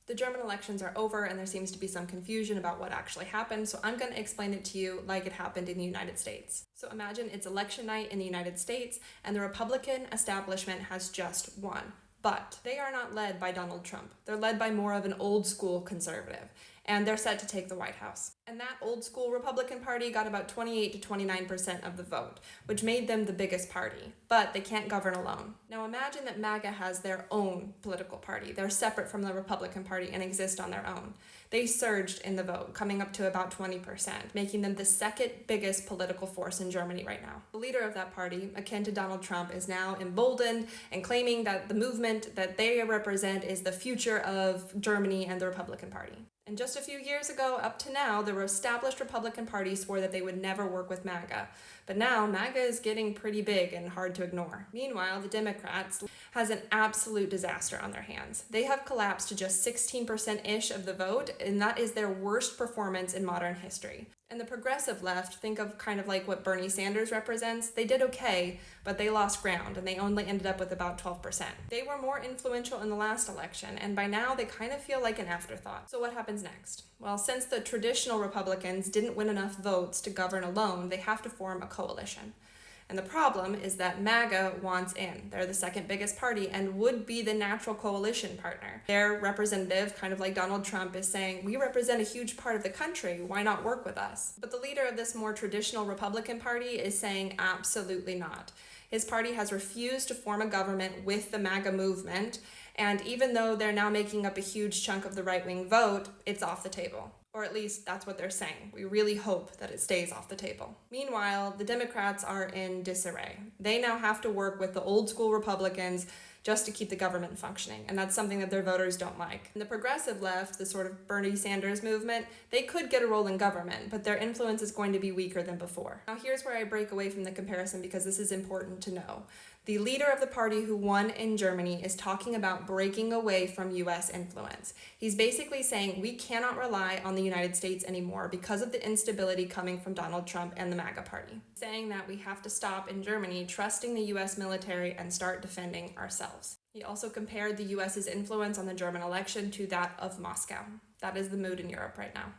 The German elections are over and there seems to be some confusion about what actually happened, so I'm going to explain it to you like it happened in the United States. So imagine it's election night in the United States and the Republican establishment has just won. But they are not led by Donald Trump. They're led by more of an old school conservative, and they're set to take the White House. And that old school Republican Party got about 28 to 29% of the vote, which made them the biggest party, but they can't govern alone. Now imagine that MAGA has their own political party. They're separate from the Republican Party and exist on their own. They surged in the vote, coming up to about 20%, making them the second biggest political force in Germany right now. The leader of that party, akin to Donald Trump, is now emboldened and claiming that the movement that they represent is the future of Germany and the Republican Party. And just a few years ago, up to now, the established Republican Party swore that they would never work with MAGA. But now, MAGA is getting pretty big and hard to ignore. Meanwhile, the Democrats has an absolute disaster on their hands. They have collapsed to just 16%-ish of the vote, and that is their worst performance in modern history. And the progressive left, think of kind of like what Bernie Sanders represents, they did okay, but they lost ground and they only ended up with about 12%. They were more influential in the last election, and by now they kind of feel like an afterthought. So what happens next? Well, since the traditional Republicans didn't win enough votes to govern alone, they have to form a coalition. And the problem is that MAGA wants in. They're the second biggest party and would be the natural coalition partner. Their representative, kind of like Donald Trump, is saying, we represent a huge part of the country, why not work with us? But the leader of this more traditional Republican Party is saying absolutely not. His party has refused to form a government with the MAGA movement, and even though they're now making up a huge chunk of the right-wing vote, it's off the table. Or at least that's what they're saying. We really hope that it stays off the table. Meanwhile, the Democrats are in disarray. They now have to work with the old school Republicans just to keep the government functioning, and that's something that their voters don't like. And the progressive left, the sort of Bernie Sanders movement, they could get a role in government, but their influence is going to be weaker than before. Now here's where I break away from the comparison because this is important to know. The leader of the party who won in Germany is talking about breaking away from US influence. He's basically saying we cannot rely on the United States anymore because of the instability coming from Donald Trump and the MAGA party. Saying that we have to stop in Germany trusting the US military and start defending ourselves. He also compared the US's influence on the German election to that of Moscow. That is the mood in Europe right now.